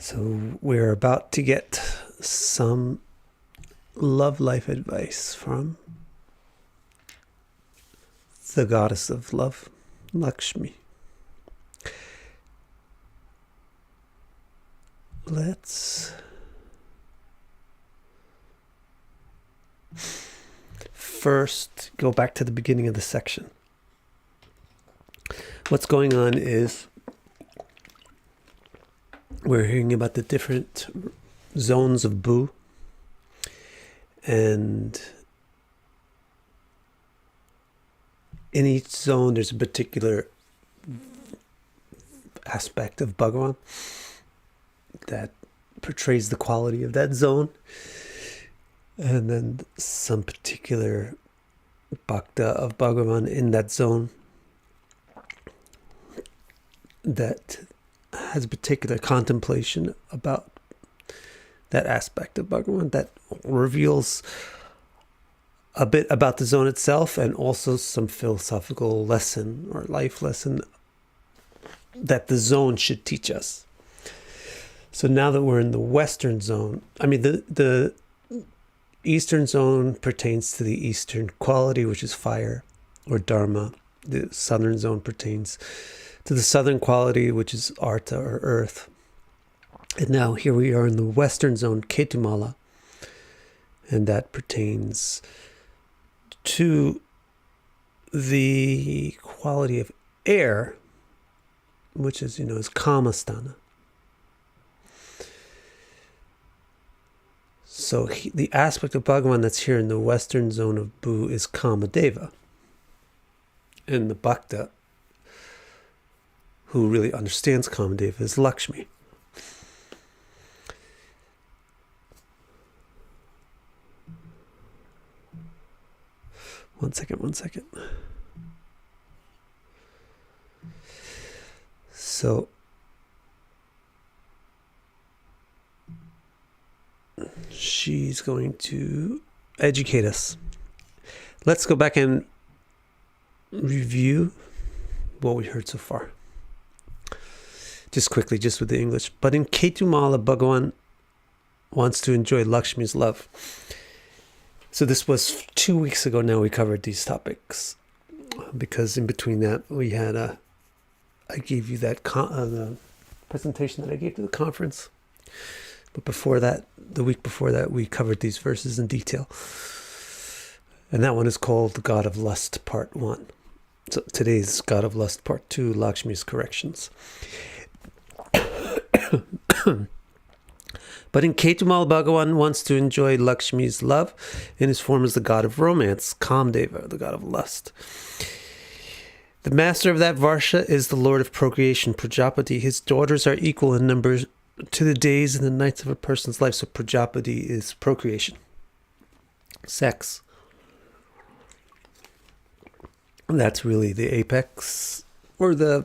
So we're about to get some love life advice from the goddess of love, Lakshmi. Let's first go back to the beginning of the section. What's going on is we're hearing about the different zones of Bu, and in each zone there's a particular aspect of Bhagavan that portrays the quality of that zone, and then some particular bhakta of Bhagavan in that zone that has a particular contemplation about that aspect of Bhagavan that reveals a bit about the zone itself, and also some philosophical lesson or life lesson that the zone should teach us. So now that we're in the Western zone, the Eastern zone pertains to the Eastern quality, which is fire or Dharma. The Southern zone pertains to the Southern quality, which is Artha or Earth. And now here we are in the Western zone, Ketumala, and that pertains to the quality of air, which is, is Kamasthana. So the aspect of Bhagavan that's here in the Western zone of Bu is Kamadeva. And the Bhakta who really understands Kamadeva is Lakshmi. One second. So she's going to educate us. Let's go back and review what we heard so far. Just quickly, just with the English. But in Ketumala, Bhagavan wants to enjoy Lakshmi's love. So this was 2 weeks ago now we covered these topics. Because in between that, we had I gave you that the presentation that I gave to the conference. But before that, the week before that, we covered these verses in detail. And that one is called the God of Lust, Part 1. So today's God of Lust, Part 2, Lakshmi's Corrections. But in Ketumal, Bhagavan wants to enjoy Lakshmi's love in his form as the god of romance, Kamdeva, the god of lust. The master of that Varsha is the lord of procreation, Prajapati. His daughters are equal in number to the days and the nights of a person's life. So Prajapati is procreation, sex. And that's really the apex, or the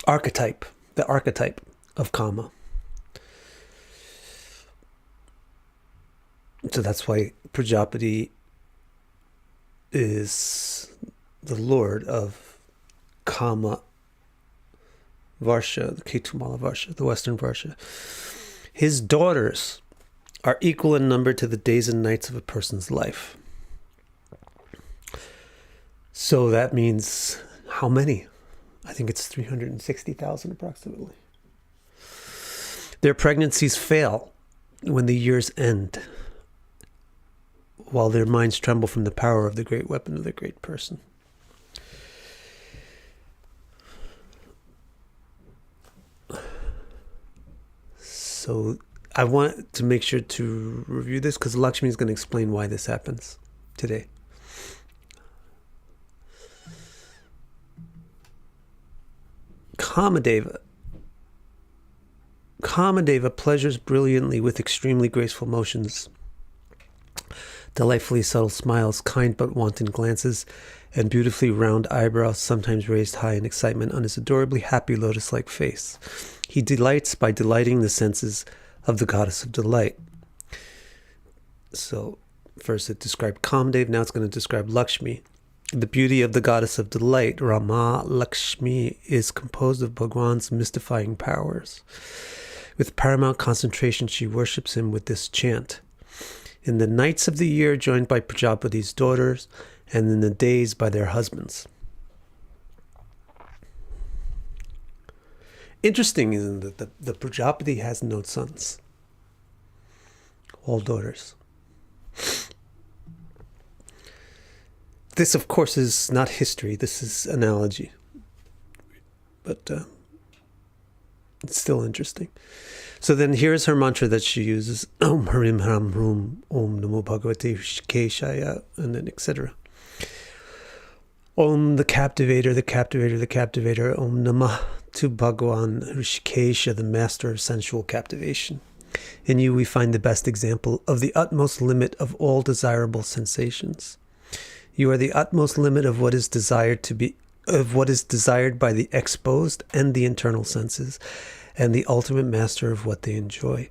archetype of Kama. So that's why Prajapati is the lord of Kama Varsha, the Ketumala Varsha, the Western Varsha. His daughters are equal in number to the days and nights of a person's life. So that means how many? I think it's 360,000 approximately. Their pregnancies fail when the years end, while their minds tremble from the power of the great weapon of the great person. So I want to make sure to review this because Lakshmi is going to explain why this happens today. Kamadeva pleasures brilliantly with extremely graceful motions, delightfully subtle smiles, kind but wanton glances, and beautifully round eyebrows, sometimes raised high in excitement on his adorably happy lotus-like face. He delights by delighting the senses of the goddess of delight. So first it described Kamdev, now it's going to describe Lakshmi. The beauty of the goddess of delight, Rama Lakshmi, is composed of Bhagwan's mystifying powers. With paramount concentration, she worships him with this chant. In the nights of the year, joined by Prajapati's daughters, and in the days by their husbands. Interesting, isn't it, that the Prajapati has no sons, all daughters. This, of course, is not history. This is analogy. But it's still interesting. So then here's her mantra that she uses. Om Harim Haram Hrum Om Namo Bhagavate Rishikeshaya, and then etc. Om the captivator, the captivator, the captivator. Om Namah to Bhagwan Rishikesha, the master of sensual captivation. In you we find the best example of the utmost limit of all desirable sensations. You are the utmost limit of what is desired by the exposed and the internal senses, and the ultimate master of what they enjoy.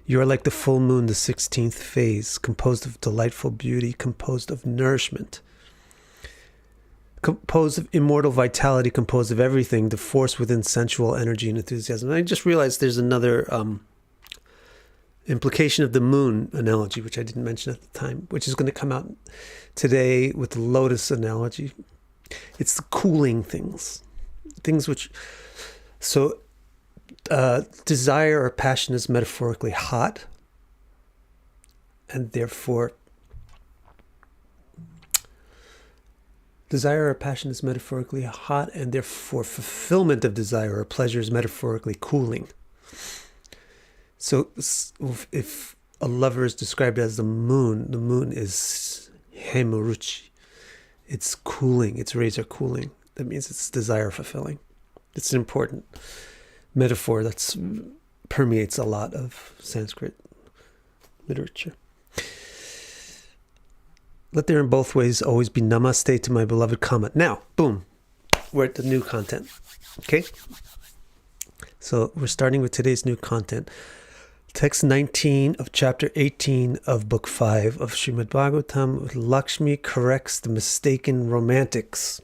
You are like the full moon, the 16th phase, composed of delightful beauty, composed of nourishment, composed of immortal vitality, composed of everything, the force within sensual energy and enthusiasm. And I just realized there's another implication of the moon analogy, which I didn't mention at the time, which is going to come out today with the lotus analogy. It's the cooling things which... So desire or passion is metaphorically hot, and therefore fulfillment of desire or pleasure is metaphorically cooling. So if a lover is described as the moon is hemaruchi. It's cooling, its rays are cooling. That means it's desire fulfilling. It's an important metaphor that permeates a lot of Sanskrit literature. Let there in both ways always be namaste to my beloved Kama. Now, boom, we're at the new content. Okay? So we're starting with today's new content. Text 19 of chapter 18 of book 5 of Srimad Bhagavatam. Lakshmi corrects the mistaken romantics.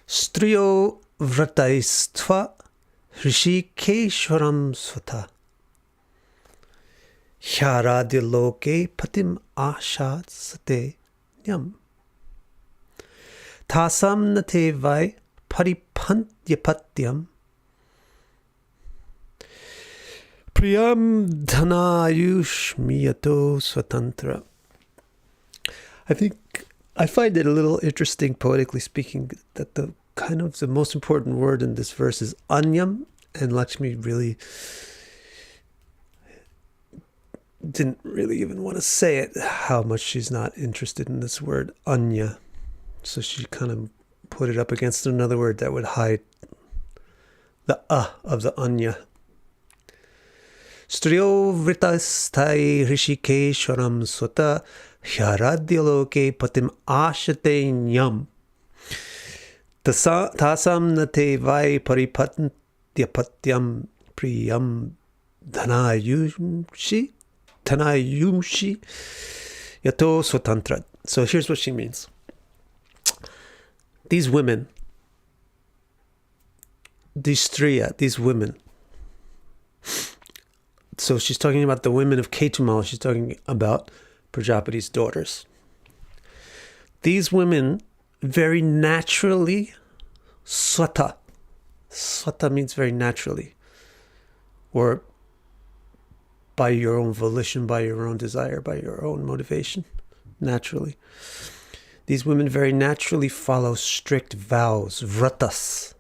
Striyo vrataistva Hrishikeshwaram svata Hyaradya loke patim ashad sate nyam Tasam nate vai paripantyapatyam Priyam dhanayush miyato swatantra. I find it a little interesting, poetically speaking, that the most important word in this verse is anyam, and Lakshmi really didn't really even want to say it, how much she's not interested in this word anya. So she kind of put it up against another word that would hide the of the anya. Striyo vritastai Hrishikeshwaram sota hyaradhyaloke patim ashate nyam tasam nate vai paripatyapatyam priyam dhanayumshi yato swatantra. So here's what she means. These women, these women. So she's talking about the women of Ketumal. She's talking about Prajapati's daughters. These women very naturally, swata means very naturally, or by your own volition, by your own desire, by your own motivation, naturally. These women very naturally follow strict vows, vratas.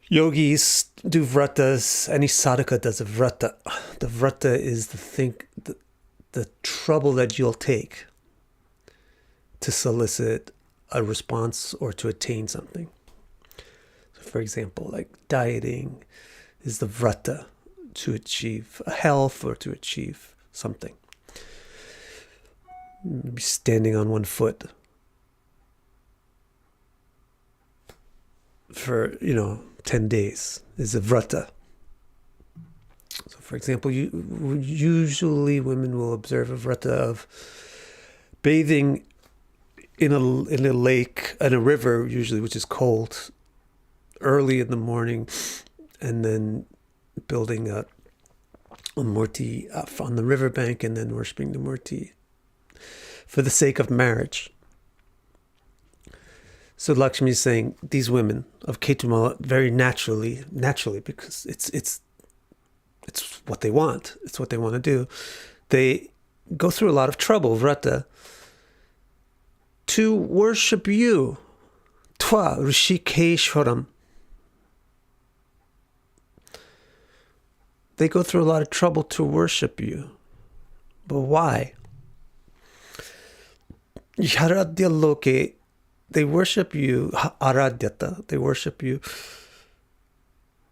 Yogis do vratas. Any sadhaka does a vrata. The vrata is the trouble that you'll take to solicit a response or to attain something. So for example, like dieting is the vrata, to achieve a health or to achieve something. Maybe standing on one foot for 10 days is a vrata. So for example, usually women will observe a vrata of bathing in a lake, in a river usually, which is cold, early in the morning, and then building a murti on the riverbank, and then worshipping the murti for the sake of marriage. So Lakshmi is saying these women of Ketumala very naturally, because it's what they want. It's what they want to do. They go through a lot of trouble, vrata, to worship you, Twa Rishikeshwaram. They go through a lot of trouble to worship you. But why? Yaradya loke, they worship you, aradyata, they worship you,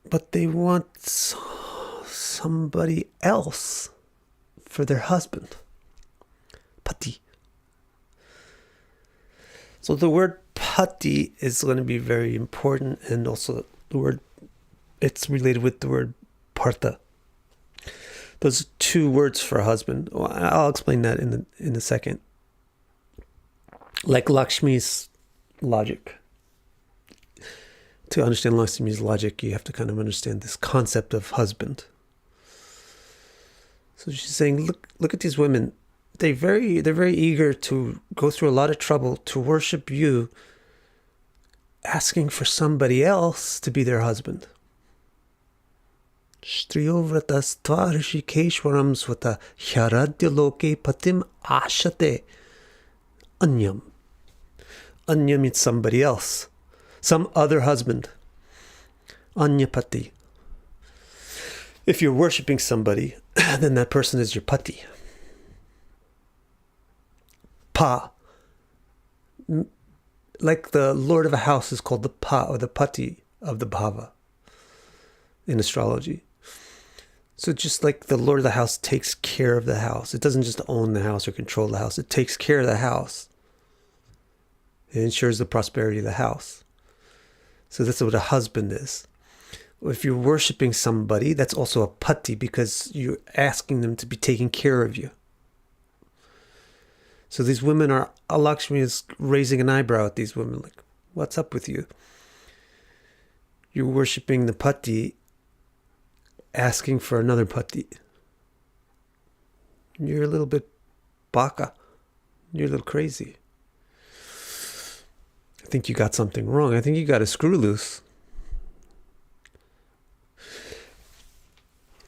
but they want somebody else for their husband. Pati. So the word pati is going to be very important, and also the word, it's related with the word partha. Those are two words for husband. Well, I'll explain that in a second. Like Lakshmi's logic. To understand Lakshmi's logic, you have to kind of understand this concept of husband. So she's saying, look at these women. They're very eager to go through a lot of trouble to worship you, asking for somebody else to be their husband. Shtriyovratas tvarishikeshwaram swata hyaradya loke patim ashate. Anyam. Anya means somebody else. Some other husband. Anyapati. If you're worshipping somebody, then that person is your pati. Pa. Like the lord of a house is called the pa, or the pati of the bhava in astrology. So just like the lord of the house takes care of the house. It doesn't just own the house or control the house. It takes care of the house. It ensures the prosperity of the house. So that's what a husband is. If you're worshipping somebody, that's also a pati, because you're asking them to be taking care of you. So these women are, Lakshmi is raising an eyebrow at these women, like, what's up with you? You're worshipping the pati, asking for another pati. You're a little bit baka. You're a little crazy. I think you got something wrong. I think you got a screw loose.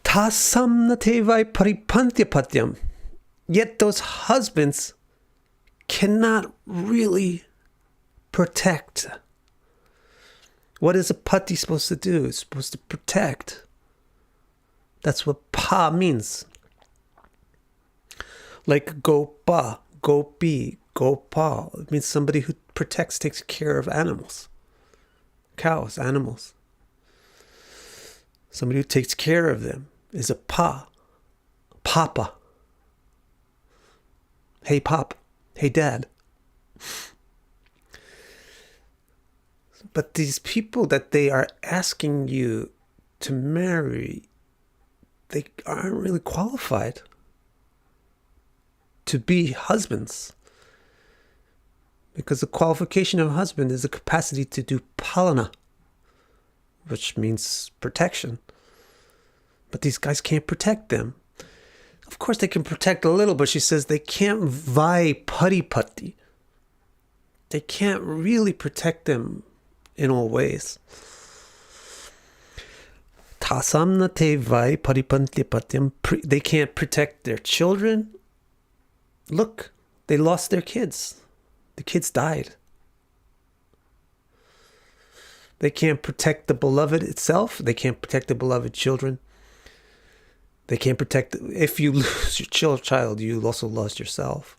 Tasamnatevai paripantyapatyam. Yet those husbands cannot really protect. What is a pati supposed to do? It's supposed to protect. That's what pa means. Like gopa, gopi, gopal. It means somebody who protects, takes care of animals. Cows, animals. Somebody who takes care of them is a pa. Papa. Hey, pop. Hey, dad. But these people that they are asking you to marry, they aren't really qualified to be husbands. Because the qualification of a husband is the capacity to do palana, which means protection. But these guys can't protect them. Of course they can protect a little, but she says they can't vai paripati. They can't really protect them in all ways. Tasamnate vai paripantyapatyam. They can't protect their children. Look, they lost their kids. The kids died. They can't protect the beloved itself. They can't protect the beloved children. They can't protect... If you lose your child, you also lost yourself.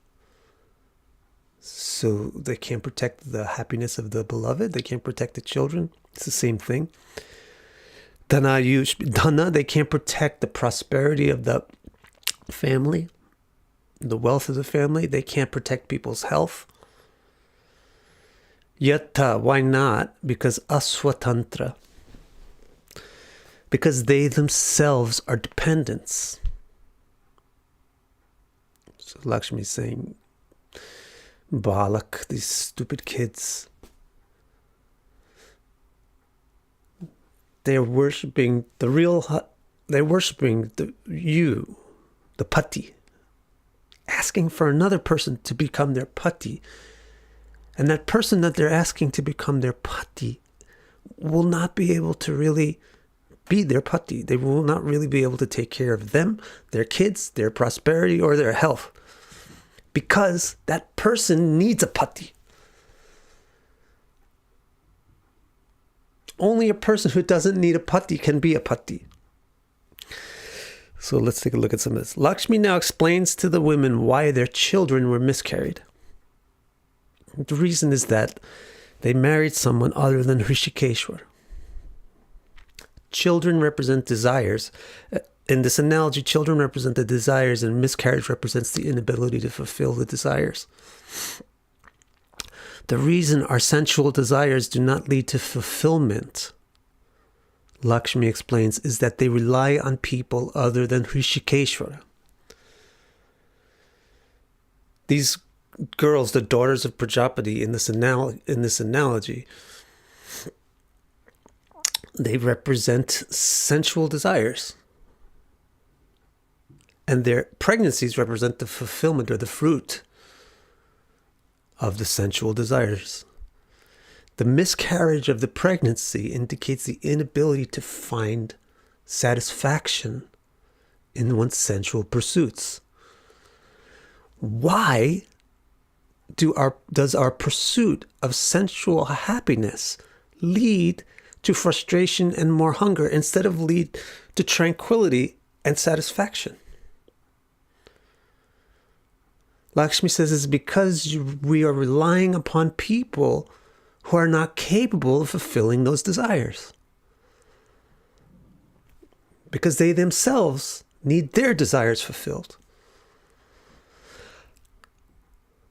So they can't protect the happiness of the beloved. They can't protect the children. It's the same thing. Dhana, they can't protect the prosperity of the family, the wealth of the family. They can't protect people's health. Yatta, why not? Because aswatantra. Because they themselves are dependents. So Lakshmi is saying, Balak, these stupid kids. They're worshipping they're worshipping the pati, asking for another person to become their pati. And that person that they're asking to become their pati will not be able to really be their pati. They will not really be able to take care of them, their kids, their prosperity, or their health. Because that person needs a pati. Only a person who doesn't need a pati can be a pati. So let's take a look at some of this. Lakshmi now explains to the women why their children were miscarried. The reason is that they married someone other than Hrishikeshwar. Children represent desires. In this analogy, children represent the desires and miscarriage represents the inability to fulfill the desires. The reason our sensual desires do not lead to fulfillment, Lakshmi explains, is that they rely on people other than Hrishikeshwara. These girls, the daughters of Prajapati in this analogy, they represent sensual desires. And their pregnancies represent the fulfillment or the fruit of the sensual desires. The miscarriage of the pregnancy indicates the inability to find satisfaction in one's sensual pursuits. Why does our pursuit of sensual happiness lead to frustration and more hunger instead of lead to tranquility and satisfaction? Lakshmi says it's because we are relying upon people who are not capable of fulfilling those desires. Because they themselves need their desires fulfilled.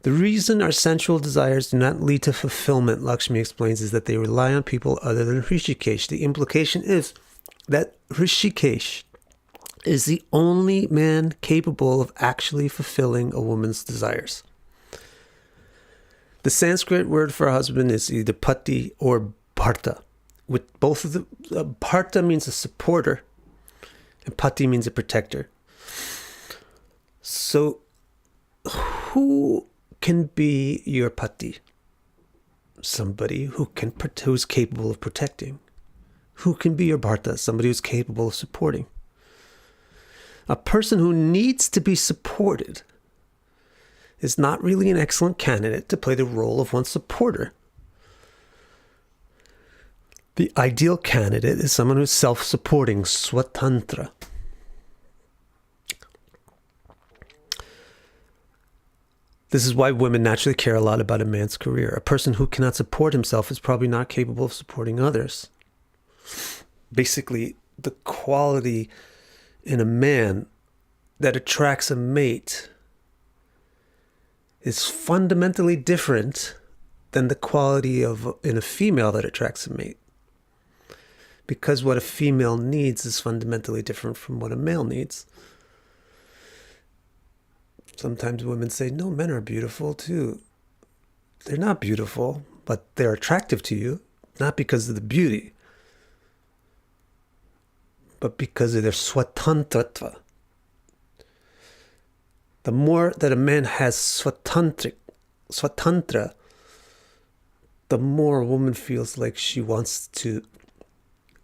The reason our sensual desires do not lead to fulfillment, Lakshmi explains, is that they rely on people other than Hrishikesh. The implication is that Hrishikesh is the only man capable of actually fulfilling a woman's desires. The Sanskrit word for husband is either pati or bharta. With both of the bharta means a supporter, and pati means a protector. So, who can be your pati? Somebody who's capable of protecting. Who can be your bharta? Somebody who's capable of supporting. A person who needs to be supported is not really an excellent candidate to play the role of one's supporter. The ideal candidate is someone who's self-supporting, swatantra. This is why women naturally care a lot about a man's career. A person who cannot support himself is probably not capable of supporting others. Basically, the quality in a man that attracts a mate is fundamentally different than the quality in a female that attracts a mate. Because what a female needs is fundamentally different from what a male needs. Sometimes women say, no, men are beautiful too. They're not beautiful, but they're attractive to you, not because of the beauty, but because of their swatantrata. The more that a man has swatantra, the more a woman feels like she wants to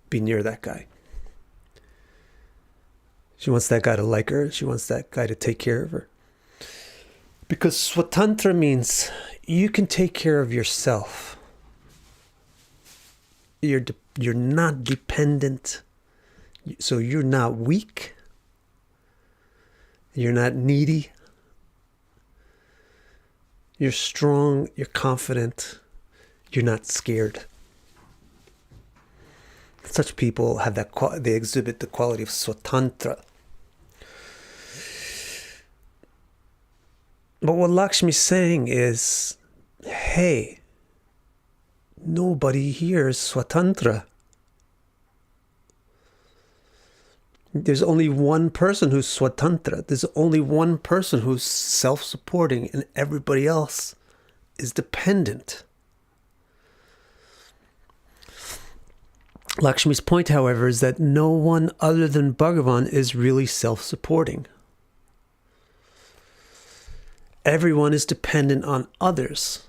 be near that guy. She wants that guy to like her. She wants that guy to take care of her. Because swatantra means you can take care of yourself. You're not dependent. So you're not weak. You're not needy. You're strong. You're confident. You're not scared. Such people have that. They exhibit the quality of swatantra. But what Lakshmi's saying is, hey, nobody here is swatantra. There's only one person who's swatantra. There's only one person who's self-supporting, and everybody else is dependent. Lakshmi's point, however, is that no one other than Bhagavan is really self-supporting. Everyone is dependent on others.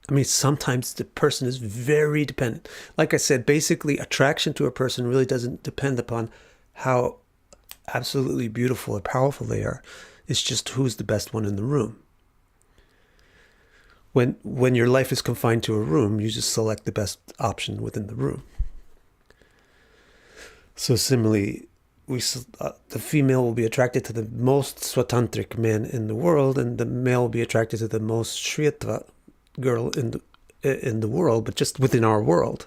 I mean, sometimes the person is very dependent. Like I said, basically, attraction to a person really doesn't depend upon how absolutely beautiful or powerful they are. It's just who's the best one in the room. When your life is confined to a room, you just select the best option within the room. So similarly, the female will be attracted to the most swatantrik man in the world, and the male will be attracted to the most shriatva girl in the world, but just within our world.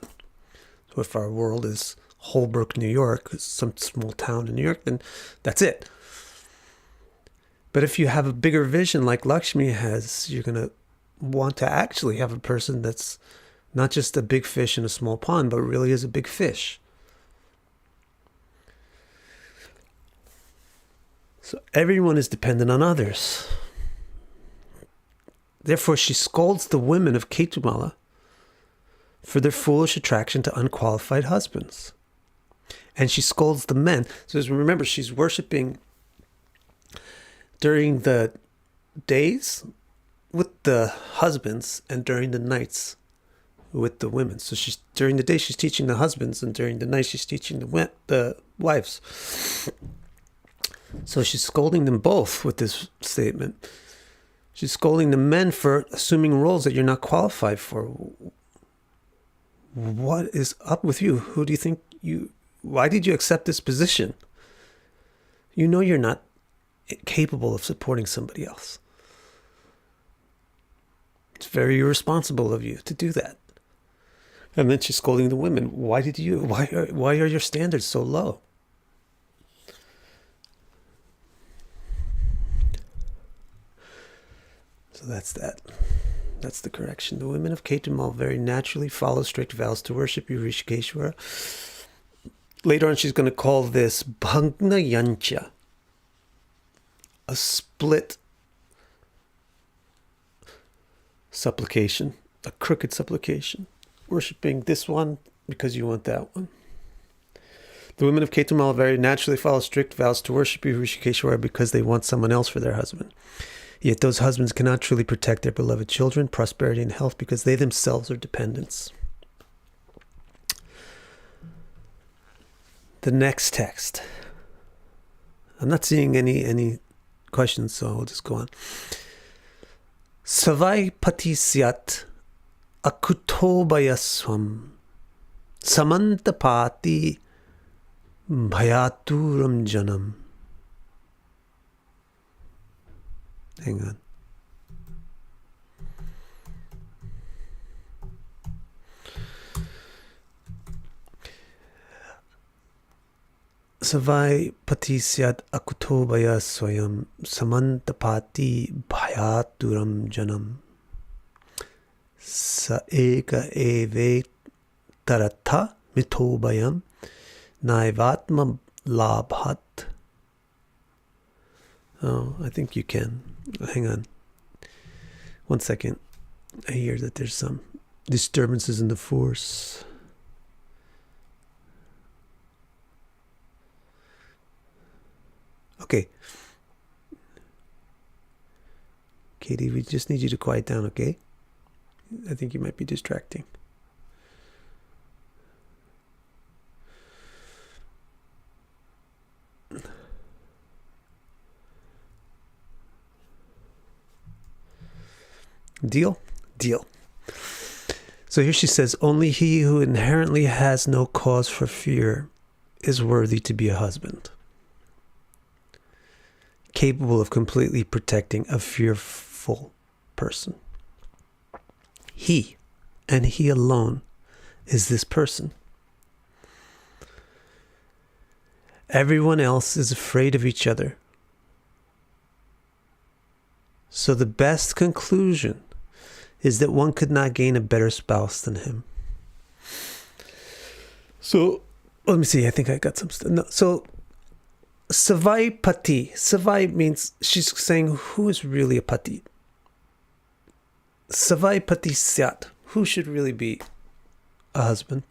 So if our world is Holbrook, New York, some small town in New York, then that's it. But if you have a bigger vision like Lakshmi has, you're going to want to actually have a person that's not just a big fish in a small pond, but really is a big fish. So everyone is dependent on others. Therefore, she scolds the women of Ketumala for their foolish attraction to unqualified husbands. And she scolds the men. So remember, she's worshipping during the days with the husbands and during the nights with the women. So during the day she's teaching the husbands, and during the night she's teaching the wives. So she's scolding them both with this statement. She's scolding the men for assuming roles that you're not qualified for. What is up with you? Who do you think why did you accept this position? You know you're not capable of supporting somebody else. It's very irresponsible of you to do that. And then she's scolding the women. Why are your standards so low? So that's that. That's the correction. The women of Ketumal very naturally follow strict vows to worship Rishikeshwara. Later on, she's going to call this Bhagna Yancha, a split supplication, a crooked supplication, worshipping this one because you want that one. The women of Ketumal very naturally follow strict vows to worship Rishikeshwara because they want someone else for their husband. Yet those husbands cannot truly protect their beloved children, prosperity, and health because they themselves are dependents. The next text. I'm not seeing any questions, so I'll just go on. Savai patisyat akutobayaswam samantapati bhayaturam janam. Hang on. Savai patisyat akutobaya swayam samantapati bhayaturam janam sa eka eve taratha mitobayam naivatma labhat. Oh, I think you can. Hang on. 1 second. I hear that there's some disturbances in the force. Okay. Katie, we just need you to quiet down, okay? I think you might be distracting. Deal? Deal. So here she says, only he who inherently has no cause for fear is worthy to be a husband, capable of completely protecting a fearful person. He, and he alone, is this person. Everyone else is afraid of each other. So the best conclusion is that one could not gain a better spouse than him. So, let me see, I think I got some stuff. No, so, Savai Pati. Savai means, she's saying, who is really a Pati? Savai pati syat. Who should really be a husband?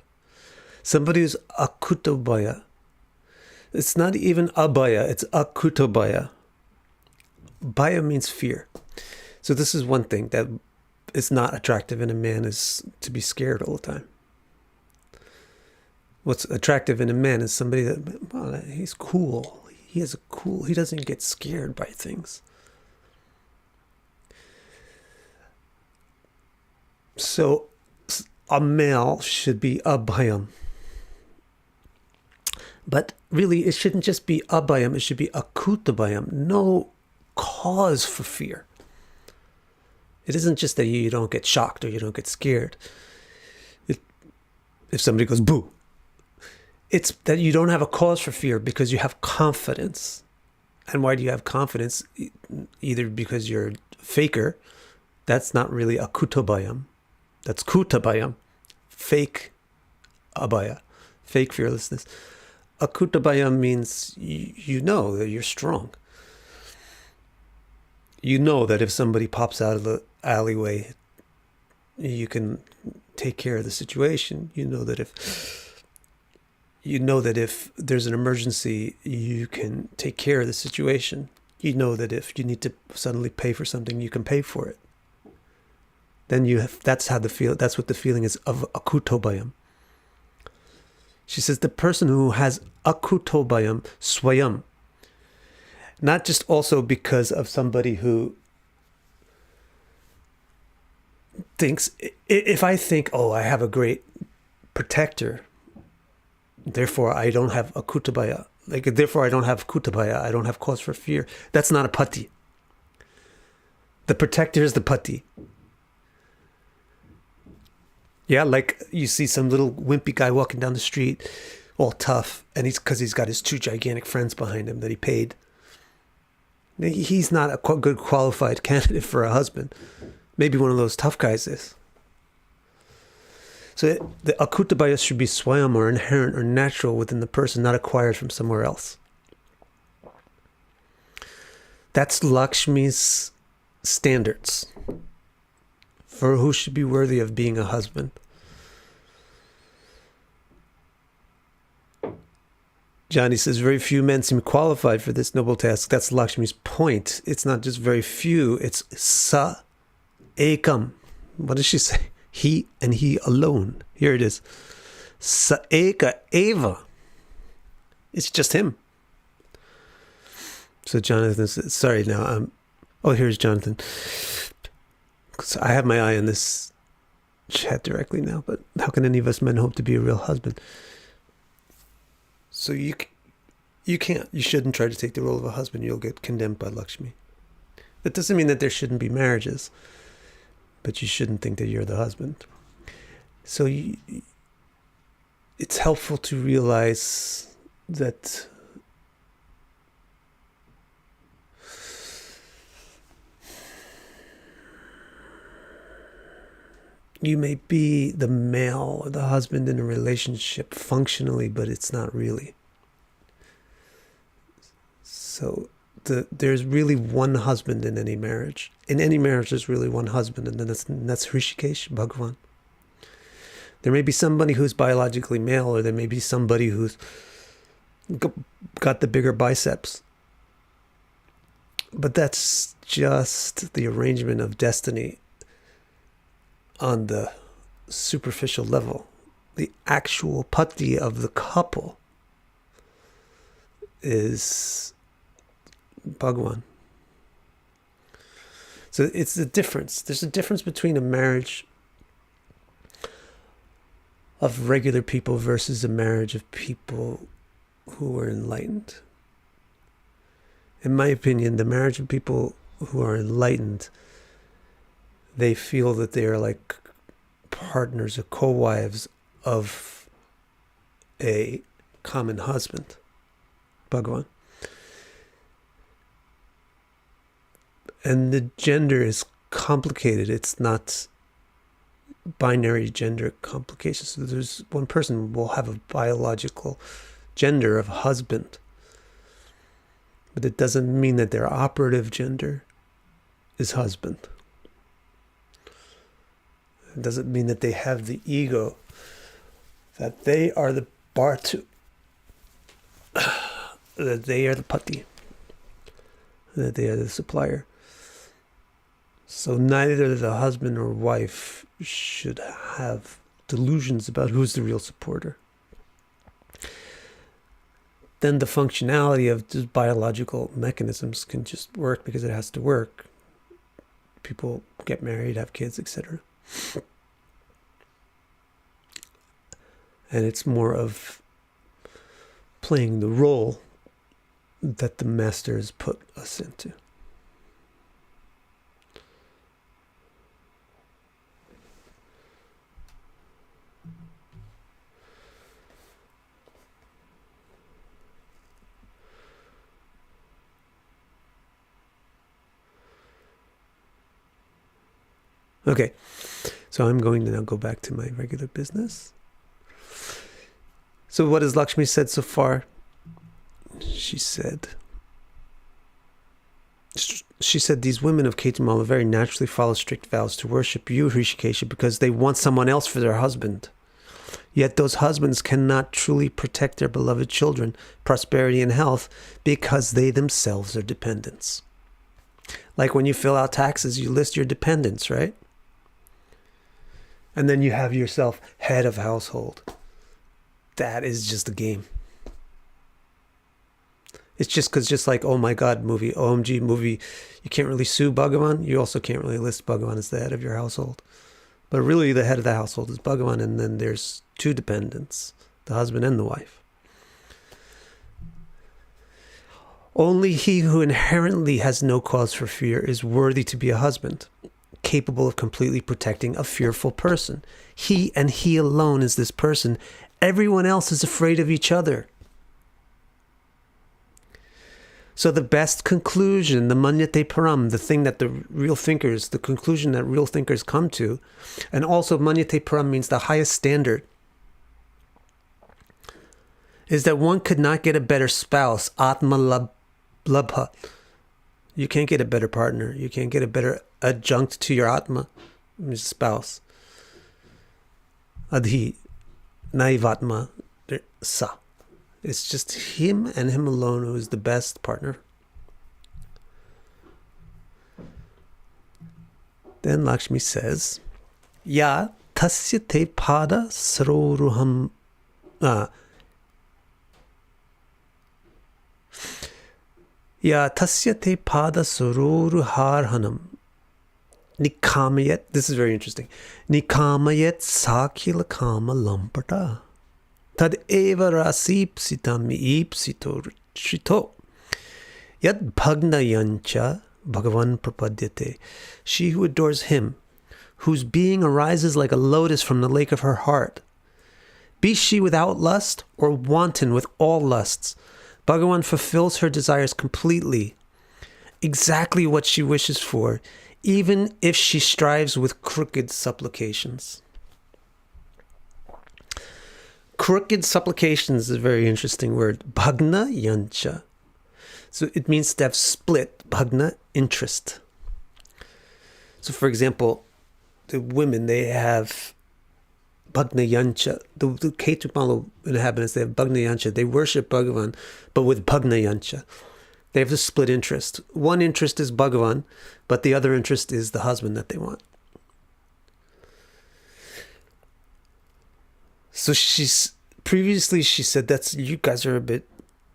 Somebody who's akutobaya. It's not even abaya, it's akutobaya. Baya means fear. So this is one thing that is not attractive in a man, is to be scared all the time. What's attractive in a man is somebody that, well, he's cool. He doesn't get scared by things. So a male should be abhayam. But really, it shouldn't just be abhayam, it should be akutabhayam. No cause for fear. It isn't just that you don't get shocked or you don't get scared. If somebody goes, boo. It's that you don't have a cause for fear because you have confidence. And why do you have confidence? Either because you're a faker. That's not really akutabhayam. That's kutabayam. Fake abhaya. Fake fearlessness. Akutabayam means you know that you're strong. You know that if somebody pops out of the alleyway, you can take care of the situation. You know that if there's an emergency, you can take care of the situation. You know that if you need to suddenly pay for something, you can pay for it. Then that's what the feeling is of akutobayam. She says the person who has akutobayam swayam, not just also because of somebody who thinks, if I think, oh, I have a great protector, therefore I don't have akutabaya, therefore I don't have kutabaya, I don't have cause for fear. That's not a pati. The protector is the pati. Yeah, like you see some little wimpy guy walking down the street, all tough, and because he's got his two gigantic friends behind him that he paid. He's not a good qualified candidate for a husband. Maybe one of those tough guys is. So the akutabaya should be swayam, or inherent or natural within the person, not acquired from somewhere else. That's Lakshmi's standards for who should be worthy of being a husband. Johnny says, very few men seem qualified for this noble task. That's Lakshmi's point. It's not just very few, it's sa ekam. What does she say? He and he alone. Here it is. Sa eka eva. It's just him. So Jonathan says, sorry now. Here's Jonathan. So I have my eye on this chat directly now, but how can any of us men hope to be a real husband? So you can't. You shouldn't try to take the role of a husband. You'll get condemned by Lakshmi. That doesn't mean that there shouldn't be marriages, but you shouldn't think that you're the husband. So it's helpful to realize that you may be the male or the husband in a relationship functionally, but it's not really. So there's really one husband in any marriage. In any marriage, there's really one husband, and that's Hrishikesh, Bhagavan. There may be somebody who's biologically male, or there may be somebody who's got the bigger biceps. But that's just the arrangement of destiny on the superficial level. The actual pati of the couple is Bhagwan. So it's the difference. There's a difference between a marriage of regular people versus a marriage of people who are enlightened. In my opinion, the marriage of people who are enlightened, they feel that they are like partners or co-wives of a common husband. Bhagavan. And the gender is complicated. It's not binary gender complications. So there's one person will have a biological gender of husband, but it doesn't mean that their operative gender is husband. It doesn't mean that they have the ego, that they are the Bartu, that they are the Pati, that they are the supplier. So neither the husband or wife should have delusions about who's the real supporter. Then the functionality of just biological mechanisms can just work because it has to work. People get married, have kids, etc. And it's more of playing the role that the master has put us into. Okay, so I'm going to now go back to my regular business. So what has Lakshmi said so far? She said, these women of Ketumala very naturally follow strict vows to worship you, Hrishikesha, because they want someone else for their husband. Yet those husbands cannot truly protect their beloved children, prosperity and health, because they themselves are dependents. Like when you fill out taxes, you list your dependents, right? And then you have yourself head of household. That is just a game. It's just because, just like Oh My God movie, OMG movie, you can't really sue Bhagavan. You also can't really list Bhagavan as the head of your household. But really the head of the household is Bhagavan, and then there's two dependents, the husband and the wife. Only he who inherently has no cause for fear is worthy to be a husband, capable of completely protecting a fearful person. He and he alone is this person. Everyone else is afraid of each other. So the best conclusion, the manyate param, the thing that the real thinkers, the conclusion that real thinkers come to, and also manyate param means the highest standard, is that one could not get a better spouse, atma labha. You can't get a better partner. You can't get a better adjunct to your atma, spouse. Adhi, naivatma, sa. It's just him and him alone who is the best partner. Then Lakshmi says, Ya tasya te pada saroruham. Ya tasya te pada saroruharhanam. Nikamayet, this is very interesting. Nikamayet sakila kama lampata. Tad eva rasipsitam ipsito shito. Yad bhagna yancha bhagavan prapadyate. She who adores him, whose being arises like a lotus from the lake of her heart. Be she without lust or wanton with all lusts, Bhagavan fulfills her desires completely, exactly what she wishes for, even if she strives with crooked supplications. Crooked supplications is a very interesting word. Bhagna yancha. So it means to have split, bhagna, interest. So for example, the women, they have bhagna yancha. The Ketumala inhabitants, they have bhagna yancha. They worship Bhagavan, but with bhagna yancha. They have the split interest. One interest is Bhagavan, but the other interest is the husband that they want. So previously she said, you guys are a bit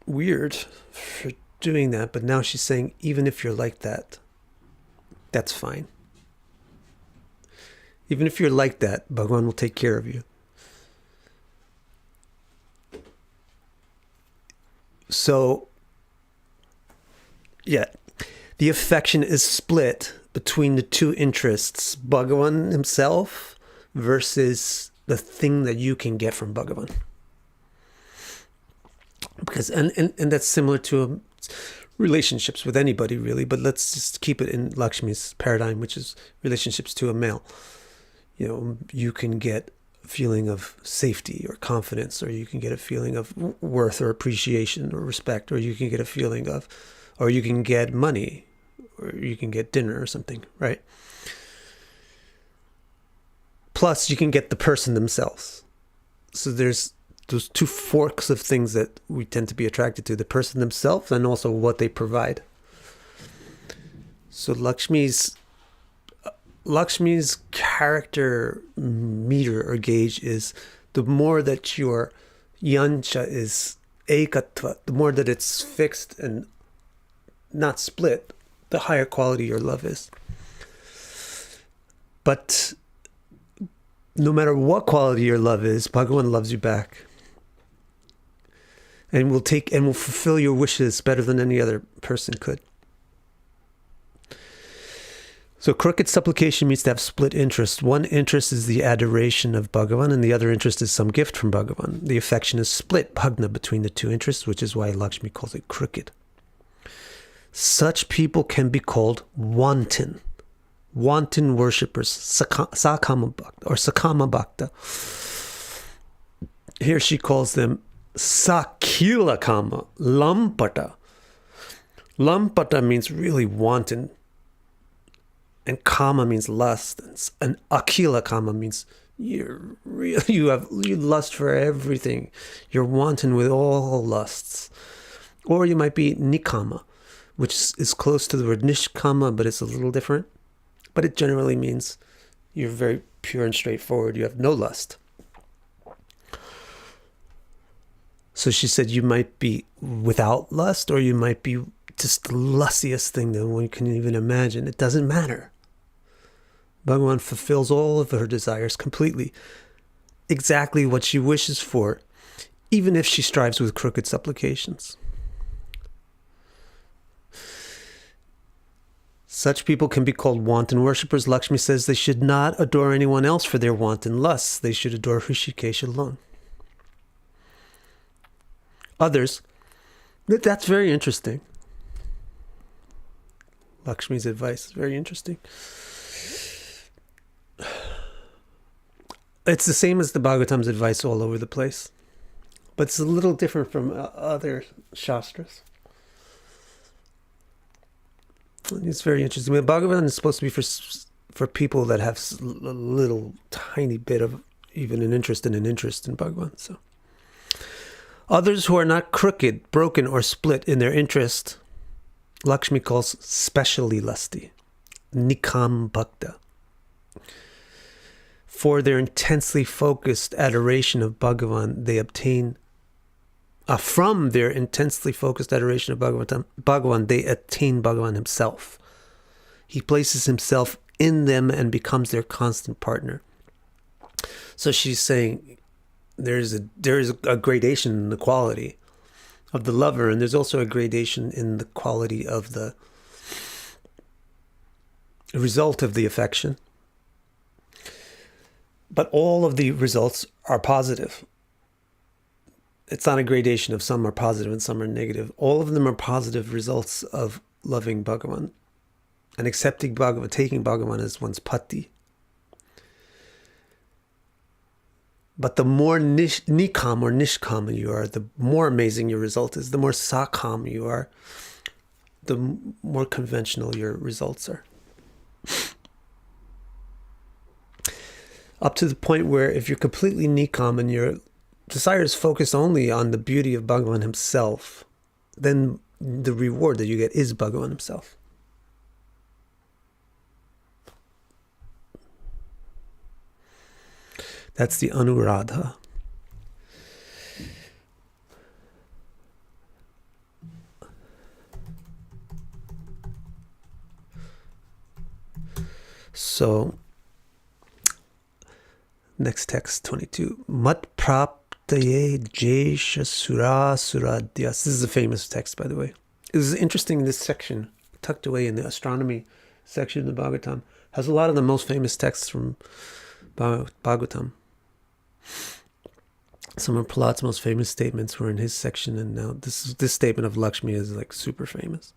weird for doing that, but now she's saying, even if you're like that, that's fine. Even if you're like that, Bhagavan will take care of you. So, yeah, the affection is split between the two interests, Bhagavan himself versus the thing that you can get from Bhagavan. Because and that's similar to relationships with anybody, really, but let's just keep it in Lakshmi's paradigm, which is relationships to a male. You know, you can get a feeling of safety or confidence, or you can get a feeling of worth or appreciation or respect, or you can get a feeling of, or you can get money, or you can get dinner or something, right? Plus, you can get the person themselves. So there's those two forks of things that we tend to be attracted to, the person themselves and also what they provide. So Lakshmi's character meter or gauge is the more that your yancha is ekatva, the more that it's fixed and not split, the higher quality your love is. But no matter what quality your love is, Bhagavan loves you back. And will fulfill your wishes better than any other person could. So crooked supplication means to have split interest. One interest is the adoration of Bhagavan, and the other interest is some gift from Bhagavan. The affection is split, bhagna, between the two interests, which is why Lakshmi calls it crooked. Such people can be called wanton worshippers, sakama bhakta, or sakama bhakta. Here she calls them sakila kama, lampata. Lampata means really wanton, and kama means lust, and akila kama means you lust for everything. You're wanton with all lusts. Or you might be nikama, which is close to the word nishkama, but it's a little different. But it generally means you're very pure and straightforward. You have no lust. So she said you might be without lust, or you might be just the lustiest thing that one can even imagine. It doesn't matter. Bhagavan fulfills all of her desires completely. Exactly what she wishes for, even if she strives with crooked supplications. Such people can be called wanton worshippers. Lakshmi says they should not adore anyone else for their wanton lusts. They should adore Hrishikesh alone. Others, that's very interesting. Lakshmi's advice is very interesting. It's the same as the Bhagavatam's advice all over the place, but it's a little different from other shastras. It's very interesting. The Bhagavatam is supposed to be for people that have a little tiny bit of even an interest in Bhagavan. So, others who are not crooked, broken, or split in their interest, Lakshmi calls specially lusty, nikam bhakta. For their intensely focused adoration of Bhagavan, they obtain from their intensely focused adoration of Bhagavan, they attain Bhagavan himself. He places himself in them and becomes their constant partner. So she's saying there is a gradation in the quality of the lover, and there's also a gradation in the quality of the result of the affection. But all of the results are positive. It's not a gradation of some are positive and some are negative. All of them are positive results of loving Bhagavan and accepting Bhagavan, taking Bhagavan as one's pati. But the more nikam or nishkam you are, the more amazing your result is. The more sakam you are, the more conventional your results are. Up to the point where if you're completely nikam and your desire is focused only on the beauty of Bhagavan himself, then the reward that you get is Bhagavan himself. That's the anuradha. So, next text, 22. Mat praptaye jesha sura suradhyas. This is a famous text, by the way. It was interesting, this section, tucked away in the astronomy section of the Bhagavatam, has a lot of the most famous texts from Bhagavatam. Some of Prahlad's most famous statements were in his section, and now this statement of Lakshmi is like super famous.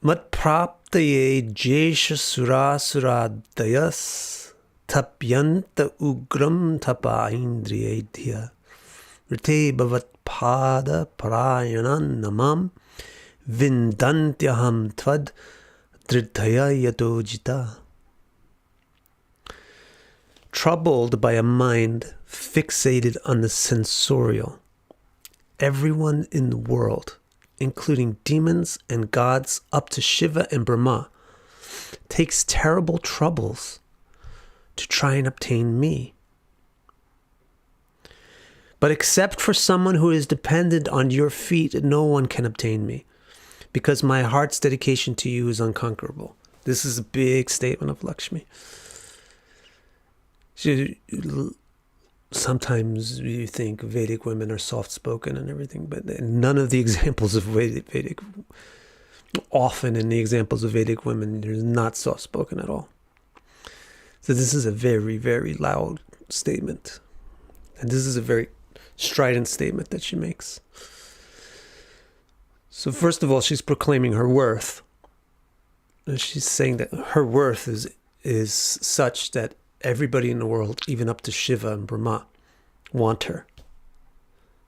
Mat praptaye jesha sura suradhyas tapyanta ugram tapa indriyedhya rite bhavat pada parayanan namam vindantyaham tvad dridhaya yato jita. troubled by a mind fixated on the sensorial. Everyone in the world, including demons and gods up to Shiva and Brahma, takes terrible troubles to try and obtain me. But except for someone who is dependent on your feet, no one can obtain me, because my heart's dedication to you is unconquerable. This is a big statement of Lakshmi. Sometimes you think Vedic women are soft-spoken and everything, but none of the examples of Vedic, often in the examples of Vedic women, they're not soft-spoken at all. So this is a very, very loud statement. And this is a very strident statement that she makes. So first of all, she's proclaiming her worth. And she's saying that her worth is such that everybody in the world, even up to Shiva and Brahma, want her.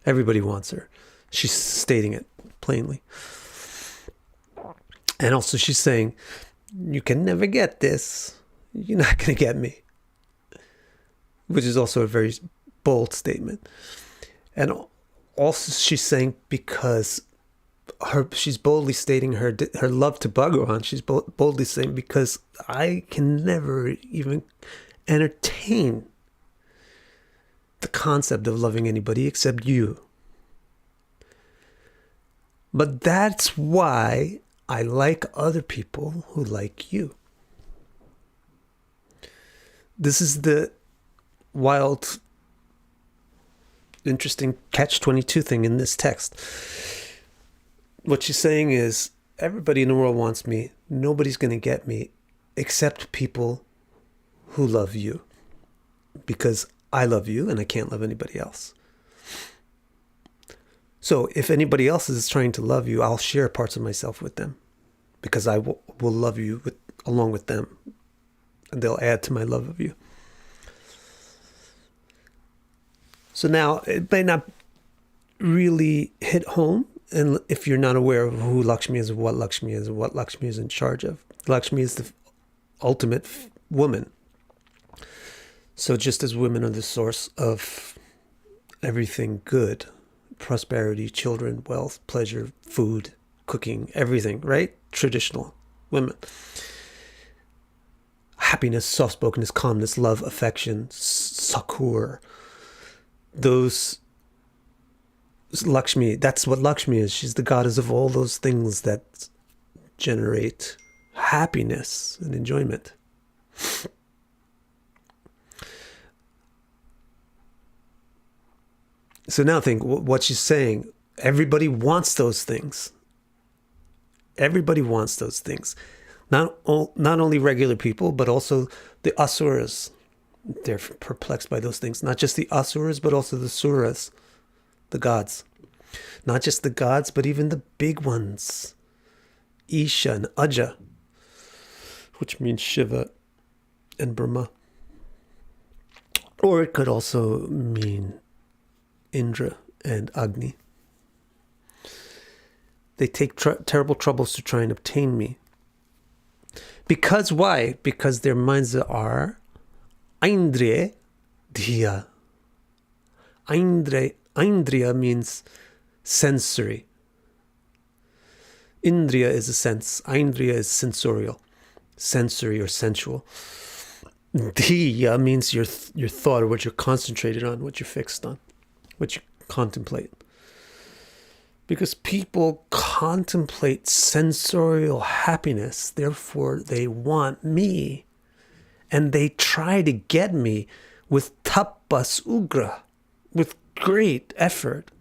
Everybody wants her. She's stating it plainly. And also she's saying, you can never get this. You're not going to get me. Which is also a very bold statement. And also she's saying because she's boldly stating her love to Bhagavan. She's boldly saying, because I can never even entertain the concept of loving anybody except you. But that's why I like other people who like you. This is the wild, interesting catch-22 thing in this text. What she's saying is, everybody in the world wants me. Nobody's going to get me except people who love you. Because I love you and I can't love anybody else. So if anybody else is trying to love you, I'll share parts of myself with them. Because I will love you along with them. And they'll add to my love of you. So now, it may not really hit home, and if you're not aware of who Lakshmi is, what Lakshmi is, and what Lakshmi is in charge of. Lakshmi is the ultimate woman. So just as women are the source of everything good, prosperity, children, wealth, pleasure, food, cooking, everything, right? Traditional women. Happiness, soft-spokenness, calmness, love, affection, succor. Those Lakshmi, that's what Lakshmi is. She's the goddess of all those things that generate happiness and enjoyment. So now think what she's saying. Everybody wants those things. Everybody wants those things. Not only regular people, but also the asuras. They're perplexed by those things. Not just the asuras, but also the suras, the gods. Not just the gods, but even the big ones. Isha and Aja, which means Shiva and Brahma. Or it could also mean Indra and Agni. They take terrible troubles to try and obtain me. Because why? Because their minds are Aindriya Dhiya. Aindriya means sensory. Indriya is a sense. Aindriya is sensorial. Sensory or sensual. Dhiya means your thought, or what you're concentrated on, what you're fixed on, what you contemplate. Because people contemplate sensorial happiness, therefore they want me. And they try to get me with tapas ugra, with great effort.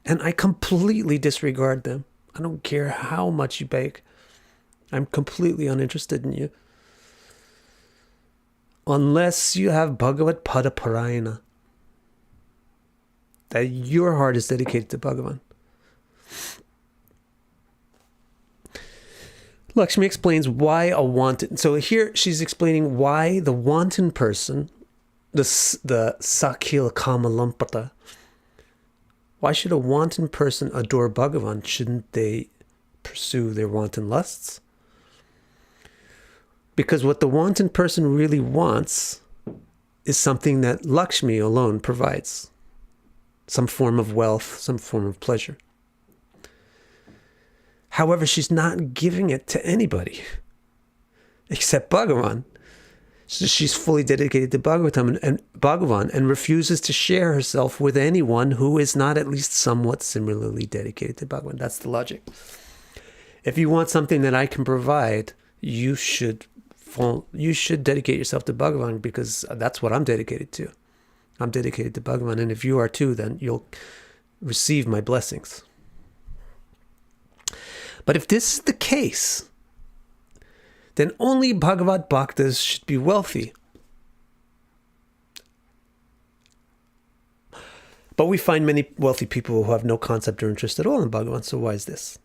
And I completely disregard them. I don't care how much you beg. I'm completely uninterested in you. Unless you have Bhagavat Pada Parayana. That your heart is dedicated to Bhagavan. Lakshmi explains why a wanton... So here she's explaining why the wanton person, the Sakil Kama Lampata, why should a wanton person adore Bhagavan? Shouldn't they pursue their wanton lusts? Because what the wanton person really wants is something that Lakshmi alone provides. Some form of wealth, some form of pleasure. However, she's not giving it to anybody except Bhagavan. So she's fully dedicated to Bhagavatam and Bhagavan and refuses to share herself with anyone who is not at least somewhat similarly dedicated to Bhagavan. That's the logic. If you want something that I can provide, you should dedicate yourself to Bhagavan, because that's what I'm dedicated to. I'm dedicated to Bhagavan, and if you are too, then you'll receive my blessings. But if this is the case, then only Bhagavad Bhaktas should be wealthy. But we find many wealthy people who have no concept or interest at all in Bhagavan. So why is this?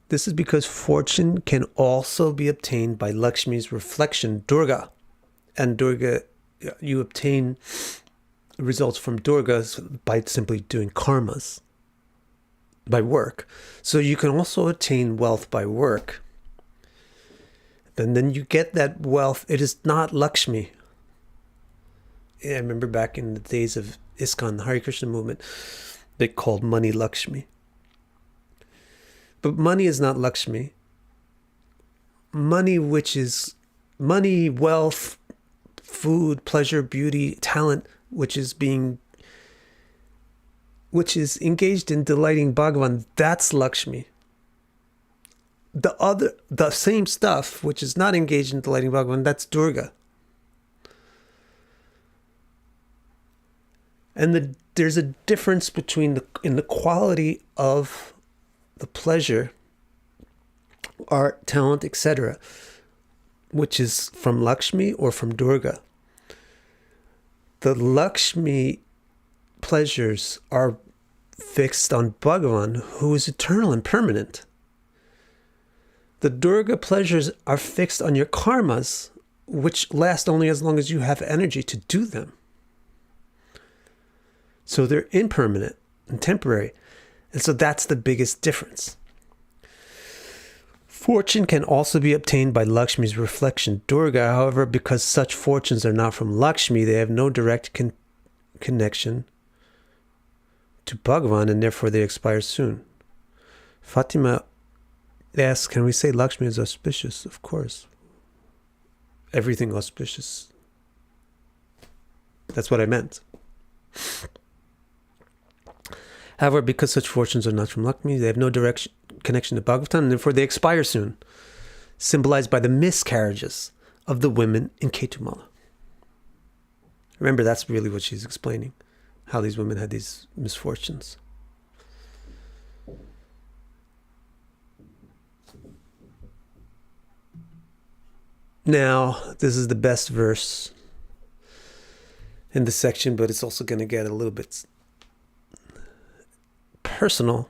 This is because fortune can also be obtained by Lakshmi's reflection, Durga. And Durga, you obtain results from Durga by simply doing karmas, by work. So you can also attain wealth by work. And then you get that wealth. It is not Lakshmi. I remember back in the days of ISKCON, the Hare Krishna movement, they called money Lakshmi. But money is not Lakshmi. Money, which is money, wealth, food, pleasure, beauty, talent, which is engaged in delighting Bhagavan, that's Lakshmi. The same stuff, which is not engaged in delighting Bhagavan, that's Durga. And there's a difference between in the quality of the pleasure, art, talent, etc., which is from Lakshmi or from Durga. The Lakshmi pleasures are fixed on Bhagavan, who is eternal and permanent. The Durga pleasures are fixed on your karmas, which last only as long as you have energy to do them. So they're impermanent and temporary. And so that's the biggest difference. Fortune can also be obtained by Lakshmi's reflection, Durga. However, because such fortunes are not from Lakshmi, they have no direct connection to Bhagavan, and therefore they expire soon. Fatima asks, can we say Lakshmi is auspicious? Of course. Everything auspicious. That's what I meant. However, because such fortunes are not from Lakshmi, they have no direct connection to Bhagavatam, and therefore they expire soon, symbolized by the miscarriages of the women in Ketumala. Remember, that's really what she's explaining, how these women had these misfortunes. Now, this is the best verse in the section, but it's also going to get a little bit personal.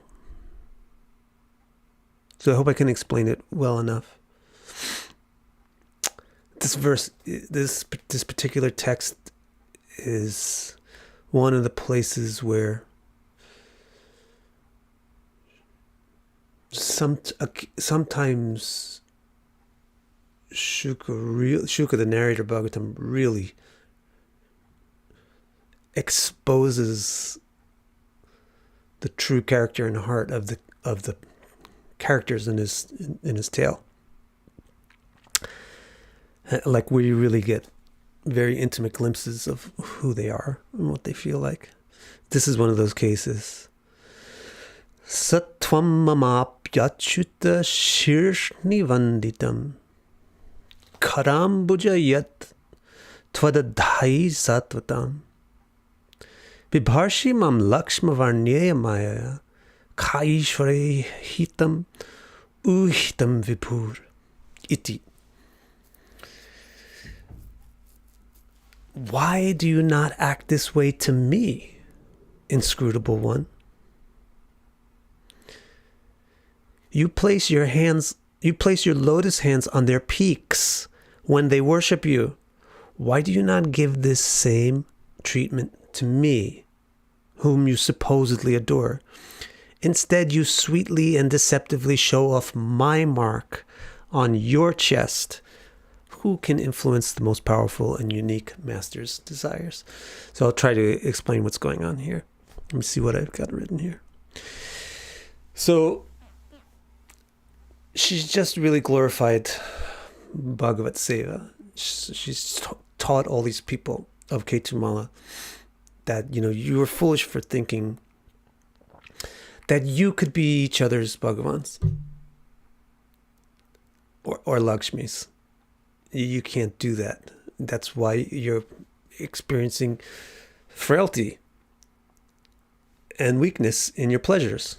So I hope I can explain it well enough. This verse, this particular text is one of the places where sometimes Shuka, the narrator of Bhagavatam, really exposes the true character and heart of the characters in his tale. Like, we really get very intimate glimpses of who they are and what they feel like. This is one of those cases. Satvam mamapyachuta shirshni vanditam karambuja yat twadadhai satvatam bibharshi mam lakshmavarnyeya maya kaishvare hitam uhitam vipur iti. Why do you not act this way to me, inscrutable one? You place your lotus hands on their peaks when they worship you. Why do you not give this same treatment to me, whom you supposedly adore? Instead, you sweetly and deceptively show off my mark on your chest, who can influence the most powerful and unique master's desires. So I'll try to explain what's going on here. Let me see what I've got written here. So she's just really glorified Bhagavat Seva. She's taught all these people of Ketumala that, you were foolish for thinking that you could be each other's Bhagavans or Lakshmis. You can't do that. That's why you're experiencing frailty and weakness in your pleasures.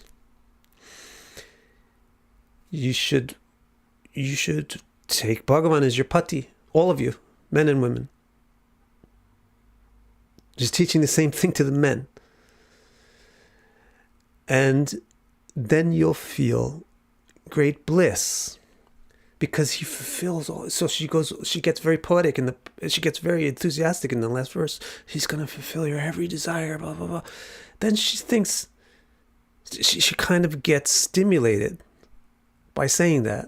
You should take Bhagavan as your pati, all of you, men and women. Just teaching the same thing to the men. And then you'll feel great bliss because he fulfills all. So she gets very poetic and she gets very enthusiastic in the last verse. He's going to fulfill your every desire, blah, blah, blah. Then she thinks, she kind of gets stimulated by saying that.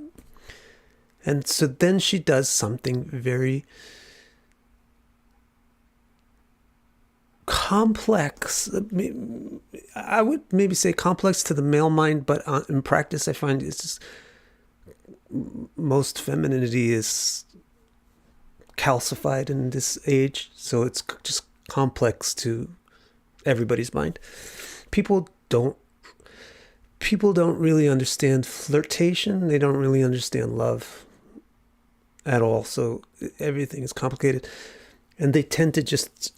And so then she does something very complex. I would maybe say complex to the male mind, but in practice I find it's just most femininity is calcified in this age, so it's just complex to everybody's mind. People don't really understand flirtation. They don't really understand love at all, so everything is complicated, and they tend to just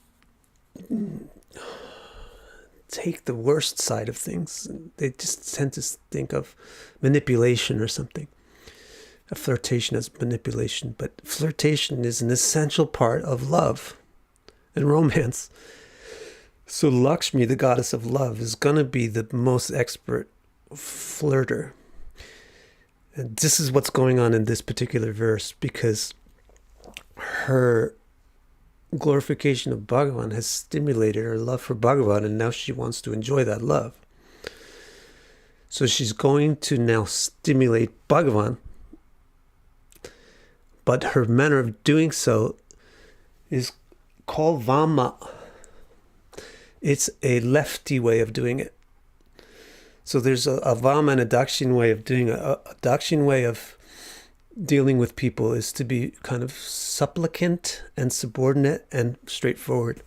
take the worst side of things. They just tend to think of manipulation or something. A flirtation as manipulation, but flirtation is an essential part of love and romance. So Lakshmi, the goddess of love, is going to be the most expert flirter. And this is what's going on in this particular verse, because her glorification of Bhagavan has stimulated her love for Bhagavan, and now she wants to enjoy that love. So she's going to now stimulate Bhagavan, but her manner of doing so is called Vama. It's a lefty way of doing it. So there's a Vama and a Dakshin way of doing it. A Dakshin way of dealing with people is to be kind of supplicant and subordinate and straightforward,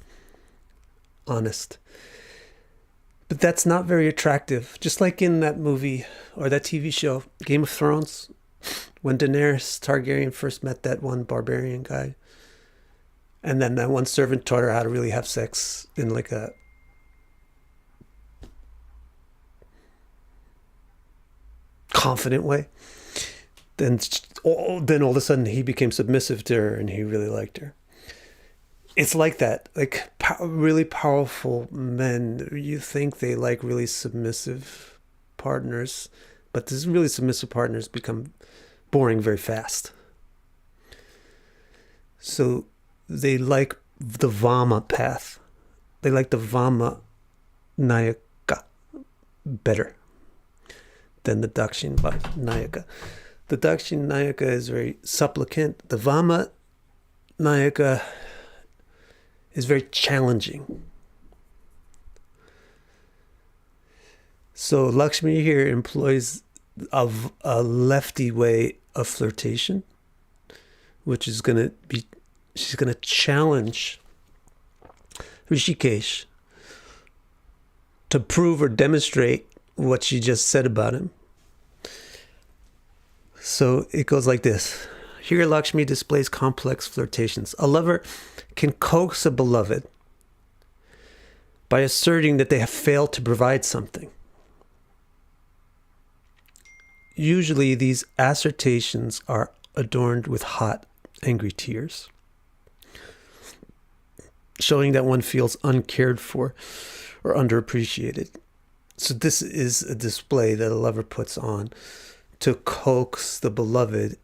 honest. But that's not very attractive. Just like in that movie or that TV show, Game of Thrones, when Daenerys Targaryen first met that one barbarian guy, and then that one servant taught her how to really have sex in like a confident way. Then all of a sudden he became submissive to her and he really liked her. It's like that. Like really powerful men, you think they like really submissive partners, but these really submissive partners become boring very fast. So they like the Vama path. They like the Vama Nayaka better than the Dakshin Nayaka. The Dakshin Nayaka is very supplicant. The Vama Nayaka is very challenging. So Lakshmi here employs a lefty way of flirtation, which is going to be, she's going to challenge Rishikesh to prove or demonstrate what she just said about him. So it goes like this. Here Lakshmi displays complex flirtations. A lover can coax a beloved by asserting that they have failed to provide something. Usually these assertions are adorned with hot, angry tears, showing that one feels uncared for or underappreciated. So this is a display that a lover puts on to coax the beloved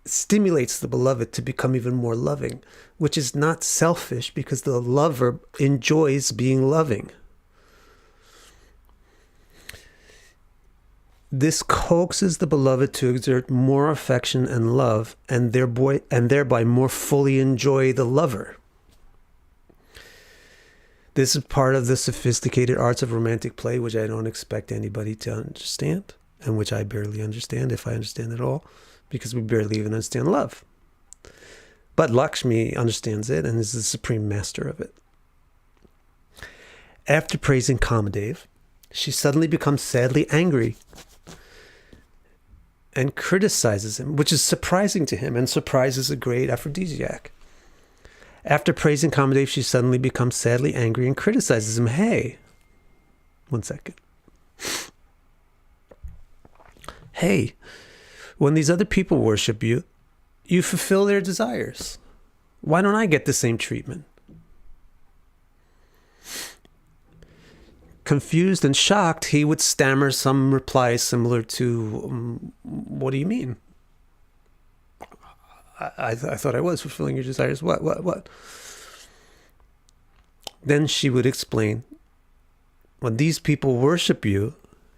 stimulates the beloved to become even more loving, which is not selfish because the lover enjoys being loving. This coaxes the beloved to exert more affection and love, and thereby more fully enjoy the lover. This is part of the sophisticated arts of romantic play, which I don't expect anybody to understand, and which I barely understand, if I understand at all, because we barely even understand love. But Lakshmi understands it and is the supreme master of it. After praising Kamadev, she suddenly becomes sadly angry and criticizes him, which is surprising to him, and surprise is a great aphrodisiac. After praising Kamadev, she suddenly becomes sadly angry and criticizes him. Hey, one second. Hey, when these other people worship you, you fulfill their desires. Why don't I get the same treatment? Confused and shocked, he would stammer some reply similar to, what do you mean? I thought I was fulfilling your desires. What? Then she would explain, when these people worship you,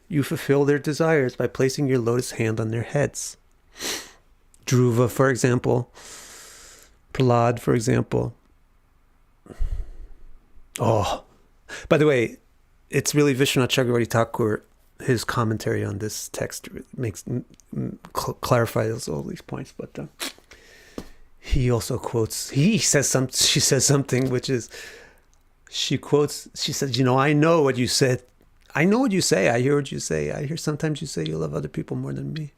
you fulfill their desires by placing your lotus hand on their heads. Dhruva, for example. Prahlad, for example. Oh, by the way, it's really Vishwanath Chakravarti Thakur, his commentary on this text clarifies all these points, but he also quotes, she says something which is, she says, I know what you said. I know what you say. I hear what you say. I hear sometimes you say you love other people more than me.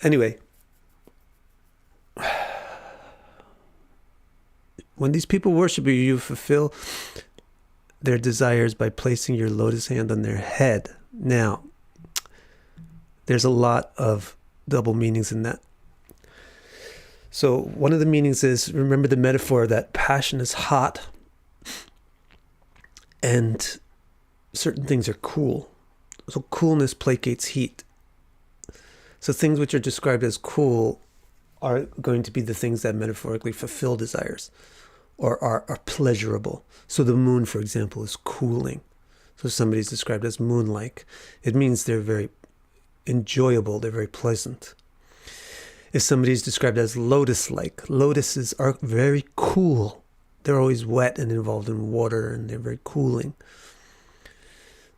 Anyway, when these people worship you, you fulfill their desires by placing your lotus hand on their head. Now, there's a lot of double meanings in that. So one of the meanings is, remember the metaphor that passion is hot and certain things are cool. So coolness placates heat. So things which are described as cool are going to be the things that metaphorically fulfill desires or are pleasurable. So the moon, for example, is cooling. So somebody's described as moon-like. It means they're very enjoyable, they're very pleasant. If somebody's described as lotus-like, lotuses are very cool. They're always wet and involved in water, and they're very cooling.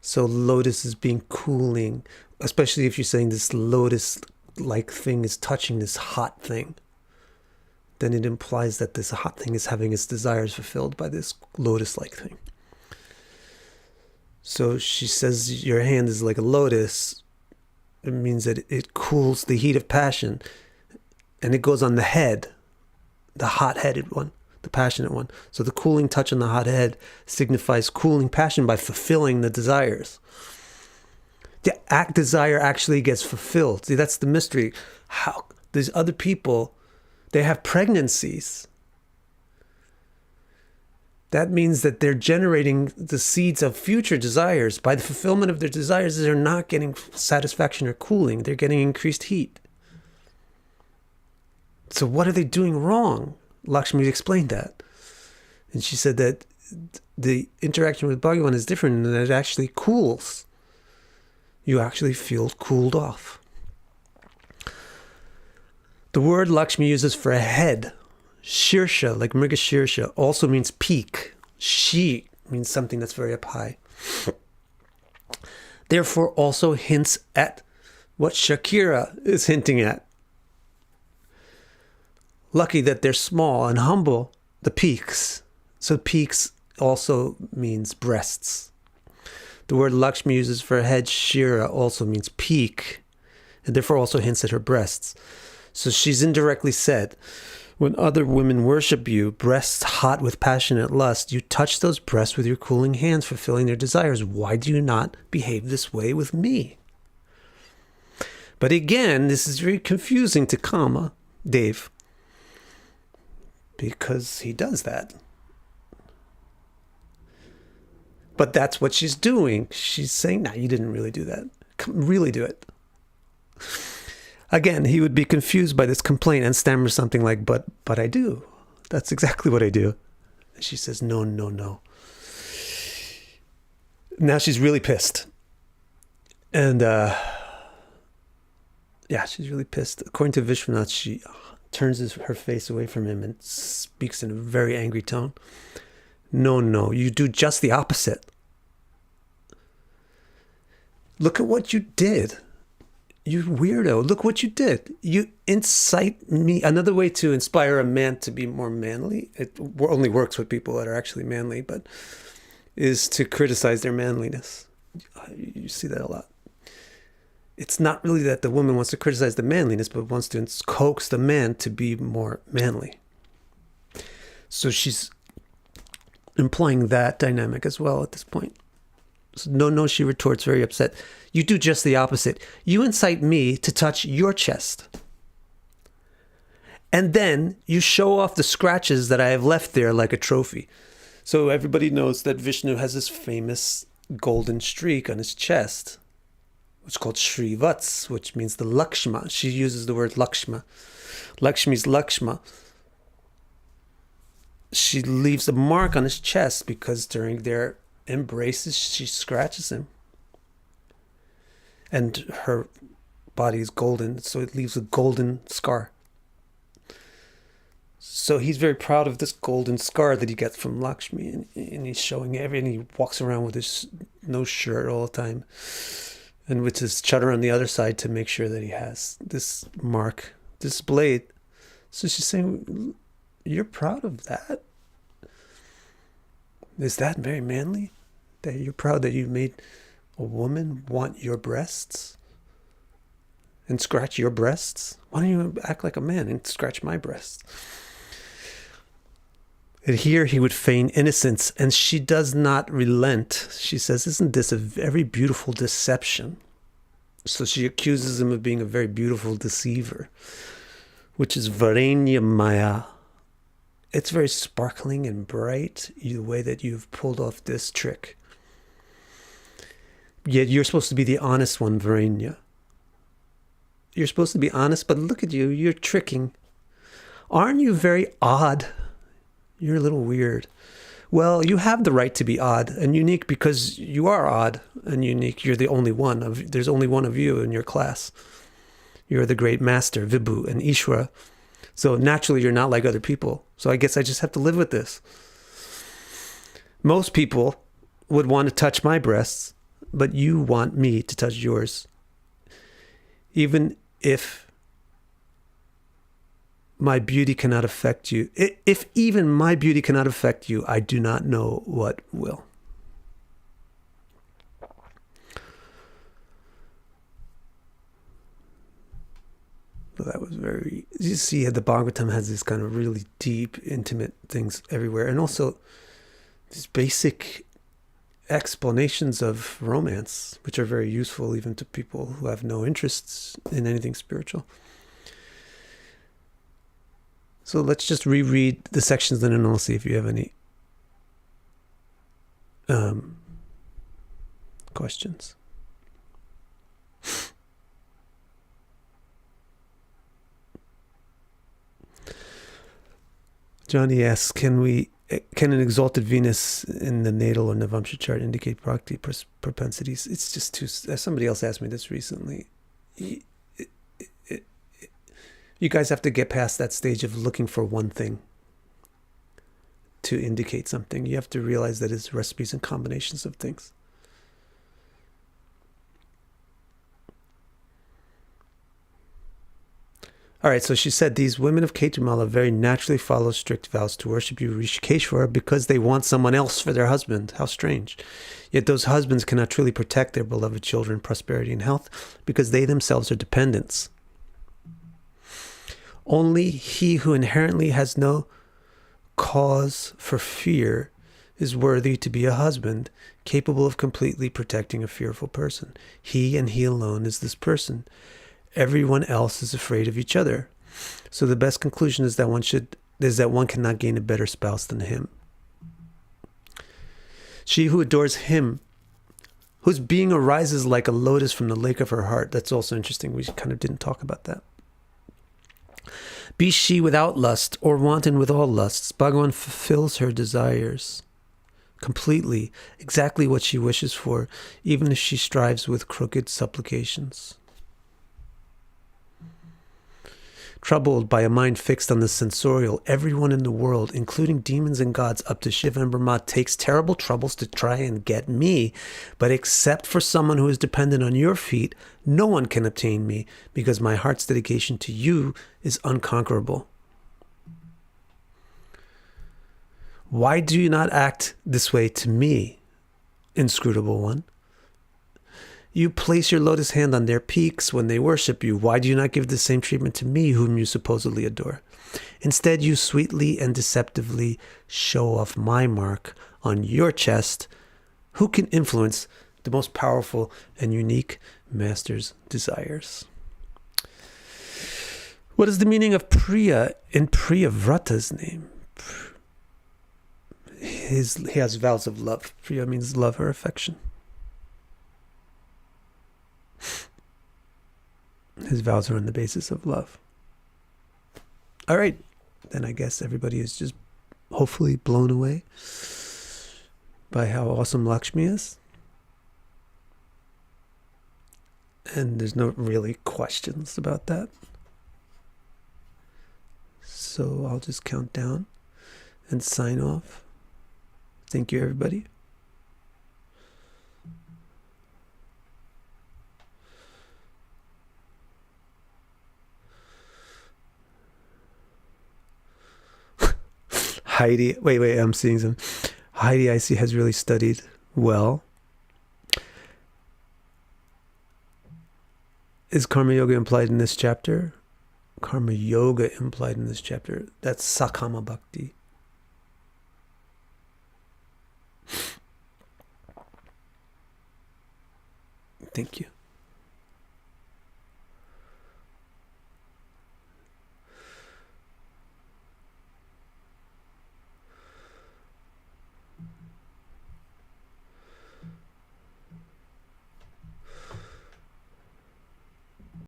So lotus is being cooling, especially if you're saying this lotus-like thing is touching this hot thing. Then it implies that this hot thing is having its desires fulfilled by this lotus-like thing. So she says your hand is like a lotus. It means that it cools the heat of passion. And it goes on the head, the hot-headed one, the passionate one. So the cooling touch on the hot head signifies cooling passion by fulfilling the desires. The desire actually gets fulfilled. See, that's the mystery. How these other people, they have pregnancies. That means that they're generating the seeds of future desires. By the fulfillment of their desires, they're not getting satisfaction or cooling. They're getting increased heat. So what are they doing wrong? Lakshmi explained that. And she said that the interaction with Bhagavan is different and that it actually cools. You actually feel cooled off. The word Lakshmi uses for a head, Shirsha, like Mrigashirsha, also means peak. She means something that's very up high. Therefore, also hints at what Shakira is hinting at. Lucky that they're small and humble, the peaks. So peaks also means breasts. The word Lakshmi uses for a head, Shira, also means peak, and therefore also hints at her breasts. So she's indirectly said, when other women worship you, breasts hot with passionate lust, you touch those breasts with your cooling hands, fulfilling their desires. Why do you not behave this way with me? But again, this is very confusing to Kama, Dave, because he does that. But that's what she's doing. She's saying, no, you didn't really do that. Really do it. Again, he would be confused by this complaint and stammer something like, but I do. That's exactly what I do. And she says, no. Now she's really pissed. And she's really pissed. According to Vishwanath, she turns her face away from him and speaks in a very angry tone. No, you do just the opposite. Look at what you did. You weirdo. Look what you did. You incite me. Another way to inspire a man to be more manly, it only works with people that are actually manly, but is to criticize their manliness. You see that a lot. It's not really that the woman wants to criticize the manliness, but wants to coax the man to be more manly. So she's implying that dynamic as well at this point. So no, she retorts, very upset. You do just the opposite. You incite me to touch your chest. And then you show off the scratches that I have left there like a trophy. So everybody knows that Vishnu has this famous golden streak on his chest. It's called Shrivats, which means the Lakshma. She uses the word Lakshma. Lakshmi's Lakshma. She leaves a mark on his chest because during their embraces, she scratches him. And her body is golden, so it leaves a golden scar. So he's very proud of this golden scar that he gets from Lakshmi. And he's showing and he walks around with his no shirt all the time. And with his chutter on the other side to make sure that he has this mark displayed. So she's saying, you're proud of that? Is that very manly? That you're proud that you made a woman want your breasts? And scratch your breasts? Why don't you act like a man and scratch my breasts? And here he would feign innocence, and she does not relent. She says, isn't this a very beautiful deception? So she accuses him of being a very beautiful deceiver, which is Varenya Maya. It's very sparkling and bright, the way that you've pulled off this trick. Yet you're supposed to be the honest one, Varenya. You're supposed to be honest, but look at you, you're tricking. Aren't you very odd? You're a little weird. Well, you have the right to be odd and unique because you are odd and unique. You're the only one. There's only one of you in your class. You're the great master, Vibhu and Ishwara. So naturally, you're not like other people. So I guess I just have to live with this. Most people would want to touch my breasts, but you want me to touch yours. Even if my beauty cannot affect you. If even my beauty cannot affect you, I do not know what will. So that was very... You see, the Bhagavatam has this kind of really deep, intimate things everywhere. And also these basic explanations of romance, which are very useful even to people who have no interests in anything spiritual. So let's just reread the sections and then I'll see if you have any questions. Johnny asks, can an exalted Venus in the natal or Navamsha chart indicate Bhakti propensities? It's just too... Somebody else asked me this recently. You guys have to get past that stage of looking for one thing to indicate something. You have to realize that it's recipes and combinations of things. All right, so she said, these women of Ketumala very naturally follow strict vows to worship you, Rishikeshwara, because they want someone else for their husband. How strange. Yet those husbands cannot truly protect their beloved children, prosperity, and health, because they themselves are dependents. Only he who inherently has no cause for fear is worthy to be a husband, capable of completely protecting a fearful person. He and he alone is this person. Everyone else is afraid of each other. So the best conclusion is that one cannot gain a better spouse than him. She who adores him, whose being arises like a lotus from the lake of her heart. That's also interesting. We kind of didn't talk about that. Be she without lust or wanton with all lusts, Bhagavan fulfills her desires. completely, exactly what she wishes for, even if she strives with crooked supplications. Troubled by a mind fixed on the sensorial, everyone in the world, including demons and gods up to Shiva and Brahma, takes terrible troubles to try and get me. But except for someone who is dependent on your feet, no one can obtain me, because my heart's dedication to you is unconquerable. Why do you not act this way to me, inscrutable one? You place your lotus hand on their peaks when they worship you. Why do you not give the same treatment to me, whom you supposedly adore? Instead, you sweetly and deceptively show off my mark on your chest. Who can influence the most powerful and unique master's desires? What is the meaning of Priya in Priyavrata's name? He has vows of love. Priya means love or affection. His vows are on the basis of love. All right. Then I guess everybody is just hopefully blown away by how awesome Lakshmi is. And there's no really questions about that. So I'll just count down and sign off. Thank you, everybody. Heidi, wait, I'm seeing some. Heidi, I see, has really studied well. Is Karma Yoga implied in this chapter? Karma Yoga implied in this chapter. That's Sakama Bhakti. Thank you.